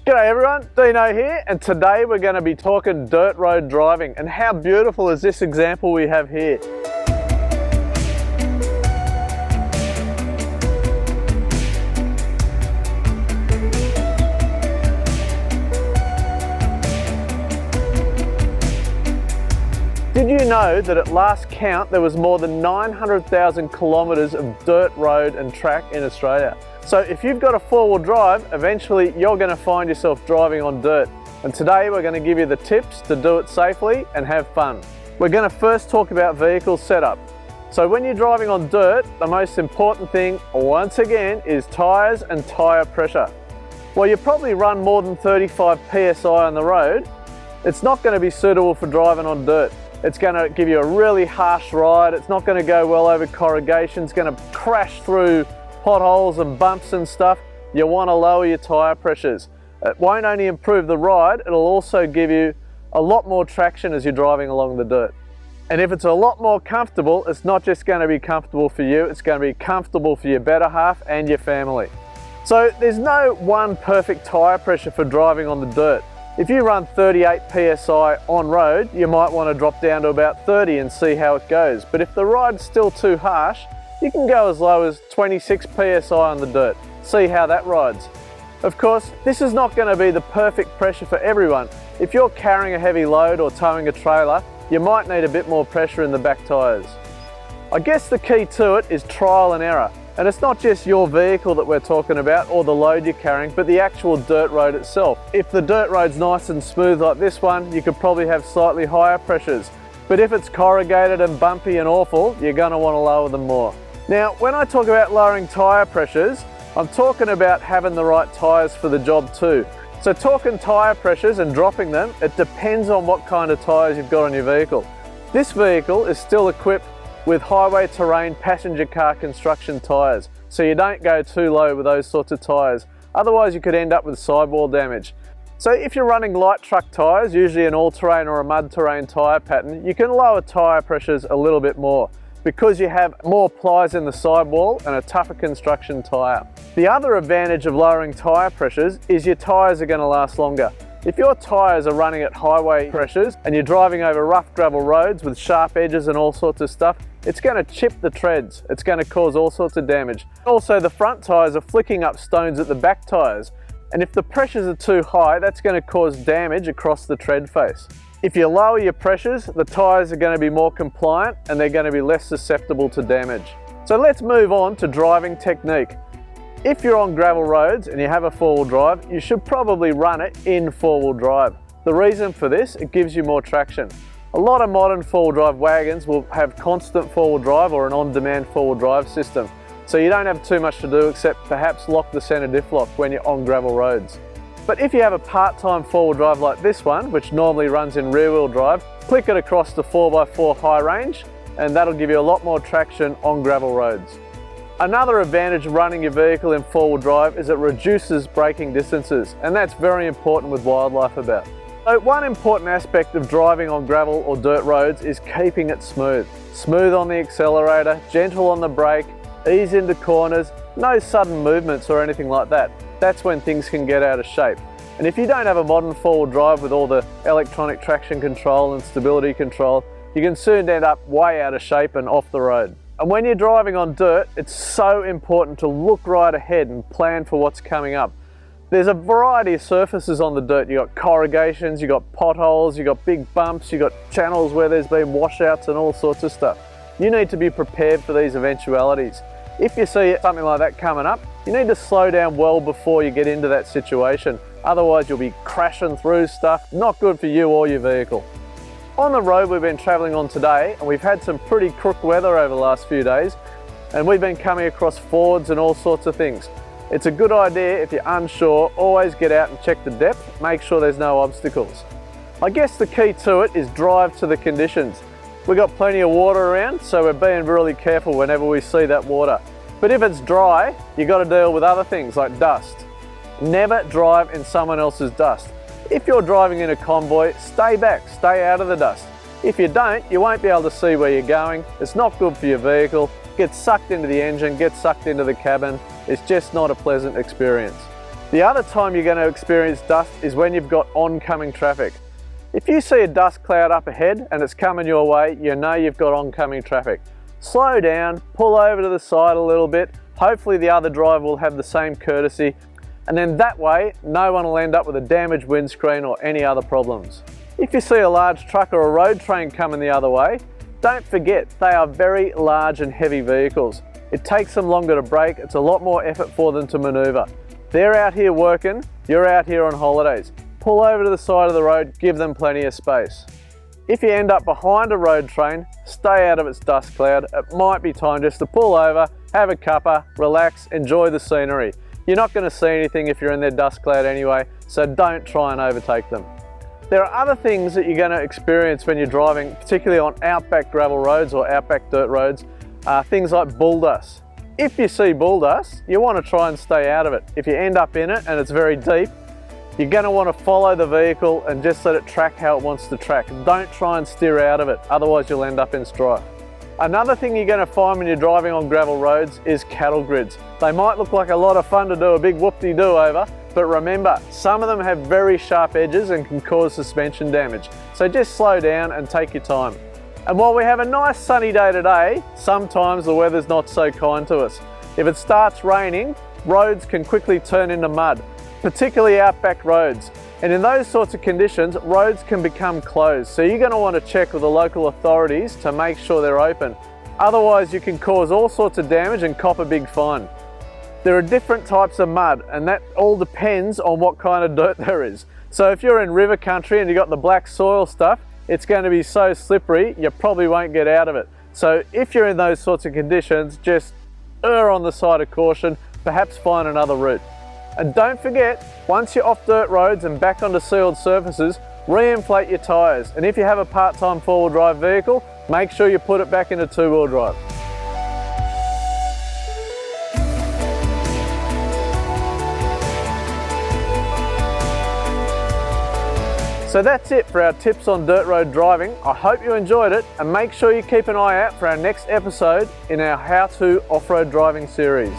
G'day everyone, Dino here, and today we're going to be talking dirt road driving. And how beautiful is this example we have here? Did you know that at last count there was more than 900,000 kilometres of dirt road and track in Australia? So if you've got a four-wheel drive, eventually you're going to find yourself driving on dirt. And today we're going to give you the tips to do it safely and have fun. We're going to first talk about vehicle setup. So when you're driving on dirt, the most important thing, once again, is tyres and tyre pressure. Well, you probably run more than 35 PSI on the road, it's not going to be suitable for driving on dirt. It's going to give you a really harsh ride, it's not going to go well over corrugation, it's going to crash through potholes and bumps and stuff. You want to lower your tyre pressures. It won't only improve the ride, it'll also give you a lot more traction as you're driving along the dirt. And if it's a lot more comfortable, it's not just going to be comfortable for you, it's going to be comfortable for your better half and your family. So there's no one perfect tyre pressure for driving on the dirt. If you run 38 PSI on road, you might want to drop down to about 30 and see how it goes. But if the ride's still too harsh, you can go as low as 26 PSI on the dirt. See how that rides. Of course, this is not going to be the perfect pressure for everyone. If you're carrying a heavy load or towing a trailer, you might need a bit more pressure in the back tyres. I guess the key to it is trial and error. And it's not just your vehicle that we're talking about or the load you're carrying, but the actual dirt road itself. If the dirt road's nice and smooth like this one, you could probably have slightly higher pressures. But if it's corrugated and bumpy and awful, you're going to want to lower them more. Now, when I talk about lowering tyre pressures, I'm talking about having the right tyres for the job too. So talking tyre pressures and dropping them, it depends on what kind of tyres you've got on your vehicle. This vehicle is still equipped with highway terrain passenger car construction tyres, so you don't go too low with those sorts of tyres. Otherwise you could end up with sidewall damage. So if you're running light truck tyres, usually an all-terrain or a mud terrain tyre pattern, you can lower tyre pressures a little bit more, because you have more plies in the sidewall and a tougher construction tyre. The other advantage of lowering tyre pressures is your tyres are going to last longer. If your tyres are running at highway pressures and you're driving over rough gravel roads with sharp edges and all sorts of stuff, it's going to chip the treads, it's going to cause all sorts of damage. Also, the front tyres are flicking up stones at the back tyres, and if the pressures are too high, that's going to cause damage across the tread face. If you lower your pressures, the tyres are going to be more compliant and they're going to be less susceptible to damage. So let's move on to driving technique. If you're on gravel roads and you have a four-wheel drive, you should probably run it in four-wheel drive. The reason for this, it gives you more traction. A lot of modern four-wheel drive wagons will have constant four-wheel drive or an on-demand four-wheel drive system. So you don't have too much to do except perhaps lock the centre diff lock when you're on gravel roads. But if you have a part-time four-wheel drive like this one, which normally runs in rear-wheel drive, click it across the 4x4 high range and that'll give you a lot more traction on gravel roads. Another advantage of running your vehicle in four-wheel drive is it reduces braking distances, and that's very important with wildlife about. So one important aspect of driving on gravel or dirt roads is keeping it smooth. Smooth on the accelerator, gentle on the brake, ease into corners, no sudden movements or anything like that. That's when things can get out of shape. And if you don't have a modern four-wheel drive with all the electronic traction control and stability control, you can soon end up way out of shape and off the road. And when you're driving on dirt, it's so important to look right ahead and plan for what's coming up. There's a variety of surfaces on the dirt. You've got corrugations, you've got potholes, you've got big bumps, you've got channels where there's been washouts and all sorts of stuff. You need to be prepared for these eventualities. If you see something like that coming up, you need to slow down well before you get into that situation. Otherwise you'll be crashing through stuff, not good for you or your vehicle. On the road we've been travelling on today, and we've had some pretty crook weather over the last few days, and we've been coming across fords and all sorts of things. It's a good idea, if you're unsure, always get out and check the depth, make sure there's no obstacles. I guess the key to it is drive to the conditions. We've got plenty of water around, so we're being really careful whenever we see that water. But if it's dry, you've got to deal with other things like dust. Never drive in someone else's dust. If you're driving in a convoy, stay back, stay out of the dust. If you don't, you won't be able to see where you're going. It's not good for your vehicle. Gets sucked into the engine, gets sucked into the cabin. It's just not a pleasant experience. The other time you're going to experience dust is when you've got oncoming traffic. If you see a dust cloud up ahead and it's coming your way, you know you've got oncoming traffic. Slow down, pull over to the side a little bit. Hopefully the other driver will have the same courtesy, and then that way no one will end up with a damaged windscreen or any other problems. If you see a large truck or a road train coming the other way, don't forget they are very large and heavy vehicles. It takes them longer to brake, it's a lot more effort for them to manoeuvre. They're out here working, you're out here on holidays. Pull over to the side of the road, give them plenty of space. If you end up behind a road train, stay out of its dust cloud. It might be time just to pull over, have a cuppa, relax, enjoy the scenery. You're not going to see anything if you're in their dust cloud anyway, so don't try and overtake them. There are other things that you're going to experience when you're driving, particularly on outback gravel roads or outback dirt roads, things like bull dust. If you see bull dust, you want to try and stay out of it. If you end up in it and it's very deep, you're going to want to follow the vehicle and just let it track how it wants to track. Don't try and steer out of it, otherwise you'll end up in strife. Another thing you're going to find when you're driving on gravel roads is cattle grids. They might look like a lot of fun to do a big whoop-de-doo over, but remember, some of them have very sharp edges and can cause suspension damage. So just slow down and take your time. And while we have a nice sunny day today, sometimes the weather's not so kind to us. If it starts raining, roads can quickly turn into mud, particularly outback roads. And in those sorts of conditions, roads can become closed. So you're going to want to check with the local authorities to make sure they're open. Otherwise, you can cause all sorts of damage and cop a big fine. There are different types of mud, and that all depends on what kind of dirt there is. So if you're in river country and you've got the black soil stuff, it's going to be so slippery you probably won't get out of it. So if you're in those sorts of conditions, just err on the side of caution, perhaps find another route. And don't forget, once you're off dirt roads and back onto sealed surfaces, re-inflate your tyres. And if you have a part-time four-wheel drive vehicle, make sure you put it back into two-wheel drive. So that's it for our tips on dirt road driving. I hope you enjoyed it, and make sure you keep an eye out for our next episode in our How To Off-Road Driving series.